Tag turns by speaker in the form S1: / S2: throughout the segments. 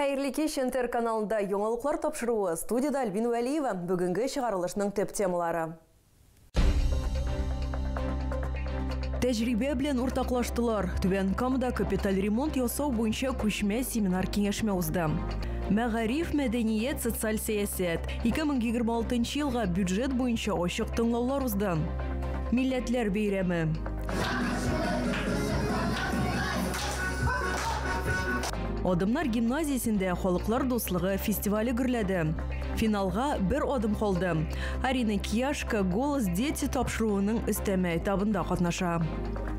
S1: Хайырлы кеш Интер каналында яңалыклар тапшыруы студияда Альбина Вәлиева бүгінгі шығарылышның төп темалары. Тәҗрибә белән уртаклаштылар. Түбән Камада капиталь ремонт ясау буенча күчмә семинар киңәшмә узды. Мәгариф, мәдәният, социаль сәясәт. 2026 елга бюджет буенча ачык тыңлаулар узды. Милләтләр бәйрәме. Адымнар гимназиясендә халыклар дуслыгы фестивале гөрләде. Финалга бер адым калды. Арина Кияшка «Голос дети» тапшыруының өстәмә этабында катнаша.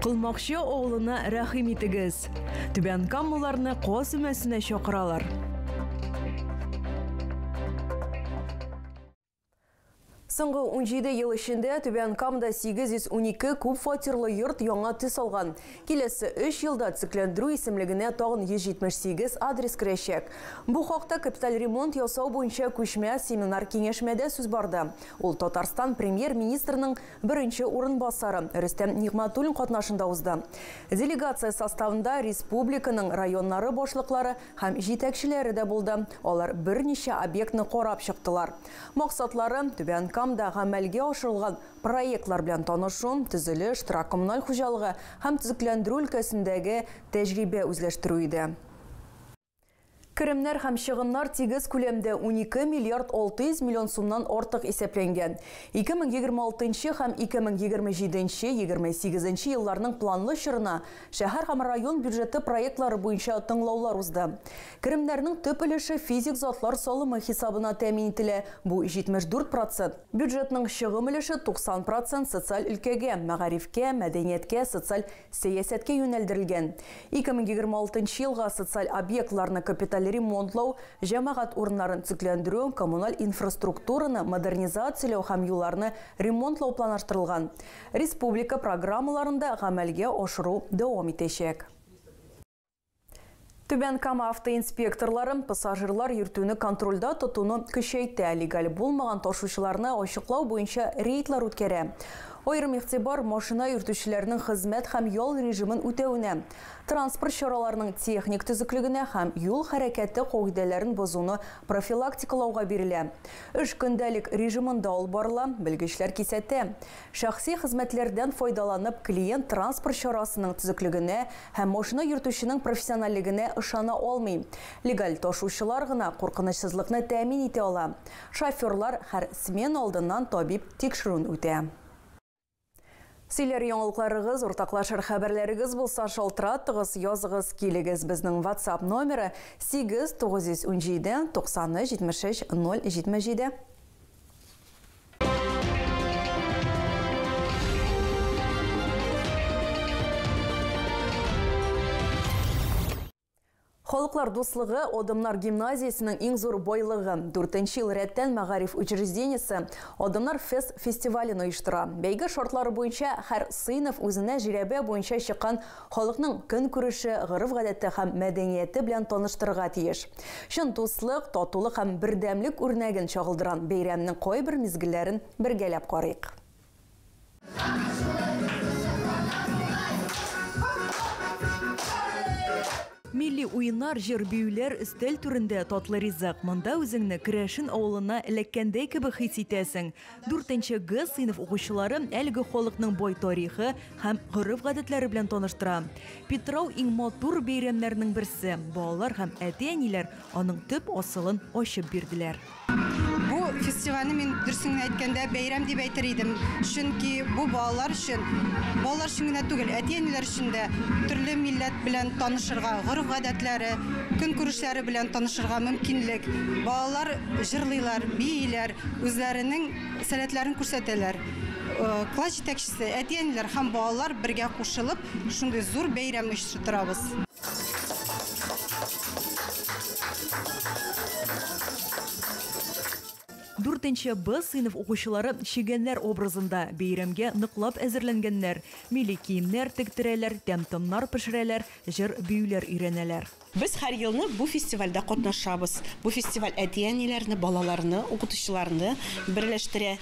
S1: Кылмакчы авылына рәхим итегез. Түбән Камаларны Каз өмәсенә чакыралар. Соңгы 17 ел эчендә Түбән Камада 812 күп фатирлы йорт яңа төс алган. Киләсе 3 елда циклендерү исемлегенә тагын 178 адрес керәчәк. Бу хакта капиталь ремонт ясау буенча күчмә семинар киңәшмәдә сүз барды. Ул Татарстан премьер-министрының беренче урынбасары Рөстәм Нигъмәтуллин катнашында узды. Делегация составында республиканың районнары башлыклары һәм җитәкчеләре дә булды. Алар берничә объектны карап чыктылар. Максатлары Түбән Камада гамәлгә ашырылган проектлар белән танышу, төзелеш, коммуналь хуҗалыгы һәм төзекләндерү өлкәсендәге тәҗрибә үзләштерү иде. Керемнәр һәм чыгымнар тигез күләмдә 12 миллиард 600 миллион сумнан артык исәпләнгән. 2026 һәм 2027-28 елларның планлы чорына шәһәр һәм район бюджеты проектлары буенча тыңлаулар узды. Керемнәрнең төп өлеше физик затлар салымы хисабына тәэмин ителә. Бу 74%. Бюджетның чыгым өлеше 90% социаль өлкәгә, мәгарифкә, мәдәнияткә, социаль сәясәткә юнәлдерелгән. 2026 елга социаль объектларны капиталь ремонтлау, җәмәгать урыннарын төзекләндерү, коммуналь инфраструктураны модернизацияләү һәм юлларны ремонтлау планлаштырылган. Республика программаларында гамәлгә ашыру дәвам итәчәк. Түбән Кама автоинспекторлары пассажирлар йөртүне контрольдә тотуны көчәйтә, легаль булмаган ташучыларны ачыклау буенча рейдлар үткәрә. Айрым игътибар машина йөртүчеләрнең хезмәт һәм ял режимын үтәүенә, транспорт чараларының техник төзеклегенә һәм юл хәрәкәте кагыйдәләрен бозуны профилактикалауга бирелә. Эш көндәлек режимында алып барыла, белгечләр кисәтә. Шәхси хезмәтләрдән файдаланып, клиент транспорт чарасының төзеклегенә һәм машина йөртүченең профессионаллыгына ышана алмый. Легаль ташучылар гына куркынычсызлыкны тәэмин итә ала. Шоферлар һәр смена алдыннан табиб тикшерүен үтә. Сөйләр яңалыкларыгыз, уртаклашыр хәбәрләрегез булса шалтыраттыгыз, языгыз, килегез. Безнең WhatsApp номеры 8917 90 73 077. Халыклар дуслыгы Адымнар гимназиясының иң зур байлыгы. 4-нче ел рәттән мәгариф учреждениесе Адымнар фест фестивален оештыра. Бәйге шартлары буенча һәр сыйныф үзенә җирәбә буенча чыккан халыкның көнкүреше, гореф-гадәте һәм мәдәнияте белән таныштырырга тиеш. Чын дуслык, татулык һәм бердәмлек үрнәген чагылдырган бәйрәмнең кайбер мизгелләрен бергәләп карыйк. Милли уеннар, җыр-биюләр, өстәл түрендә татлы ризык. Монда үзеңне Керәшен авылына эләккәндәй кебек хис итәсең. 4-нче Г сыйныф укучылары әлеге халыкның бай тарихы һәм гореф-гадәтләре белән таныштыра. Питрау иң матур бәйрәмнәрнең берсе. Балалар һәм әти-әниләр аның төп асылын ачып бирделәр.
S2: Бу фестивальне мин дөресен әйткәндә бәйрәм дип әйтер идем. Чөнки бу балалар өчен генә түгел, әти-әниләр өчен дә төрле милләт белән танышырга, гореф-гадәтләре, көнкүрешләре белән танышырга мөмкинлек. Балалар җырлыйлар, бийләр, үзләренең сәләтләрен күрсәтәләр. Класс җитәкчесе, әти-әниләр һәм балалар бергә кушылып, шундый зур бәйрәм оештырабыз.
S1: 4-нче Б сыйныф укучылары чигәннәр образында бәйрәмгә ныклап әзерләнгәннәр. Милли киемнәр тектерәләр, тәмтымнар пешерәләр, җыр-биюләр өйрәнәләр.
S3: Без һәр елны бу фестивальдә катнашабыз. Бу фестиваль әти-әниләрне, балаларны, укытучыларны берләштерә.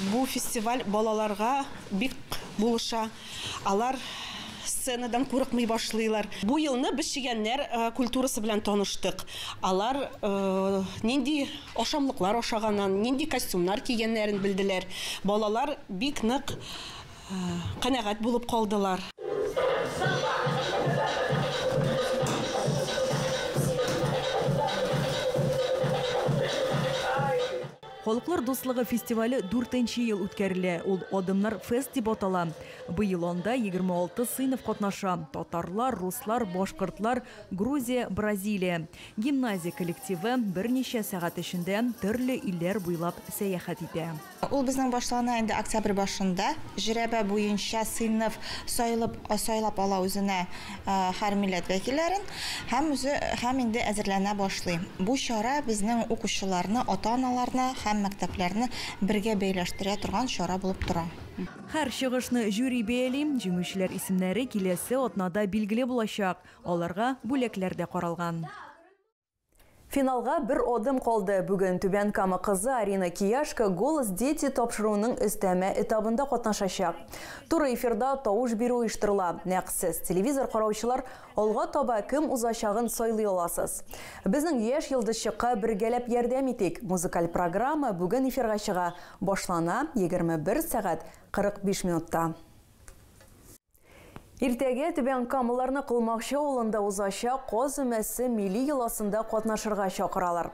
S3: Бу фестиваль балаларга бик булыша. Алар сценадан курыкмый башлыйлар. Бу елны без чигәннәр культурасы белән таныштык. Алар нинди ашамлыклар ашаганнан, нинди костюмнар кигәннәрен белделәр. Балалар бик нык канәгать булып калдылар.
S1: Халыклар дуслыгы фестивале 4-нче ел үткәрелә. Ул Адымнар фест дип атала. Быел анда 26 сыйныф катнаша. Татарлар, руслар, башкортлар, Грузия, Бразилия. Гимназия коллективы берничә сәгать эчендә төрле илләр буйлап сәяхәт итә.
S4: Ул безнең башлана инде октябрь башында. Җирәбә буенча сыйныф сайлап ала үзенә һәр милләт вәкилләрен һәм инде әзерләнә башлый. Бу чара безнең укучыларны, ата-аналарны мәктәпләрне бергә бәйләштерә торган чара булып тора.
S1: Һәр чыгышны жюри бәйли, җиңүчеләр исемнәре киләсе атнада билгеле булачак. Аларга бүләкләр дә каралган. Финалга бер адым калды. Бүген Түбән Кама кызы Арина Кияшка «Голос дети» тапшыруның өстәмә этабында катнашачак. Туры эфирда тавыш бирү оештырыла. Нәкъсез телевизор караучылар алга таба кем узачагын сайлый аласыз. Безнең яшь йолдызчыкка бергәләп ярдәм итик. Музыкаль программа бүген эфирга чыга. Башлана 21 сәгать 45 минутта. Иртәгә Түбән Камаларны Кылмакчы авылында узачак Каз өмәсе милли йоласында катнашырга чакыралар.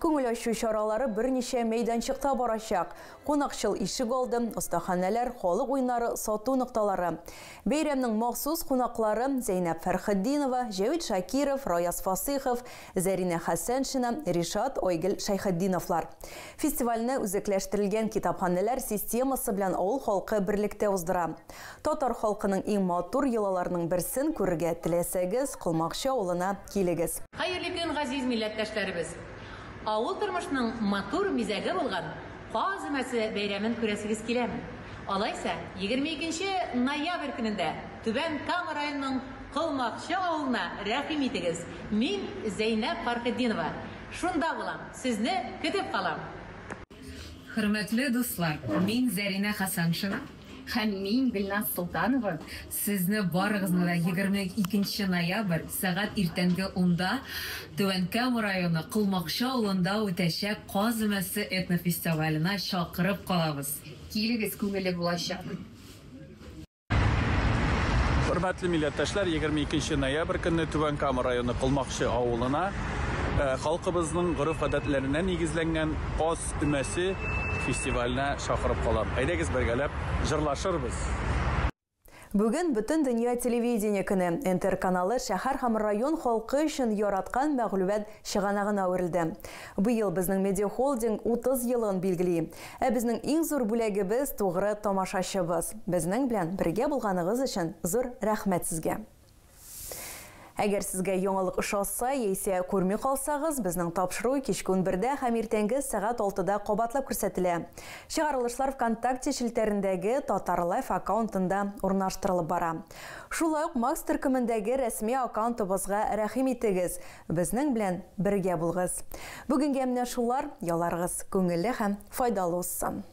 S1: Күңел ачу чаралары берничә мәйданчыкта барачак. Кунакчыл ишек алды, остаханәләр, халык уйнары, сату нокталары. Бәйрәмнең махсус кунаклары Зәйнәп Фәрхетдинова, Җәвид Шакиров, Рояз Фасыйхов, Зәринә Хәсәншина, Ришат Ойгел Шайхетдиновлар. Фестивальне үзәкләштерелгән китапханәләр системасы белән авыл халкы берлектә уздыра. Татар халкының иң матур йолаларның берсен күрергә теләсәгез, Кылмакчы авылына килегез.
S5: Хәерле көн, газиз милләттәшләребез. Авыл тормышының матур мизәге булган Каз өмәсе бәйрәмен күрәсегез киләме? Алайса, 22 ноябрь көнендә Түбән Кама районының Кылмакчы авылына рәхим итегез. Мин Зәйнәп Фәрхетдинова. Шунда булам, сезне көтеп калам.
S6: Хөрмәтле дуслар, мин Зәринә Хәсәншина. Һәм мин Гөлназ Солтанова. Сезне барыгызны да 22 ноябрь сәгать иртәнге 10-да Түбән Кама районы Кылмакчы авылында үтәчәк Каз өмәсе этнофестиваленә чакырып калабыз. Килегез, күңелле булачак.
S7: Хөрмәтле милләттәшләр, 22 ноябрь көнне Түбән Кама районы Кылмакчы авылына халкыбызның гореф-гадәтләренә нигезләнгән Каз өмәсе фестиваленә чакырып калам. Әйдәгез бергәләп җырлашырбыз.
S1: Бүген бөтен дөнья телевидение көне. Интер каналы шәһәр һәм район халкы өчен яраткан мәгълүмат чыганагына үрелде. Быел безнең медиа холдинг 30 елын билгели. Ә безнең иң зур бүләгебез тугры тамашачыбыз. Безнең белән бергә булганыгыз өчен зур рәхмәт сезгә. Әгәр сезгә яңалык ошаса, яисә күрми калсагыз, безнең тапшыру кичке 11-дә һәм иртәнге сәгать 6-да кабатлап күрсәтелә. Чыгарылышлар ВКонтакте шелтәрендәге Татар Лайф аккаунтында урнаштырылып бара. Шулай ук Макс төркемендәге рәсми аккаунтыбызга рәхим итегез. Безнең белән бергә булыгыз. Бүгенгә менә шулар, яларыгыз күңелле һәм файдалы булсын.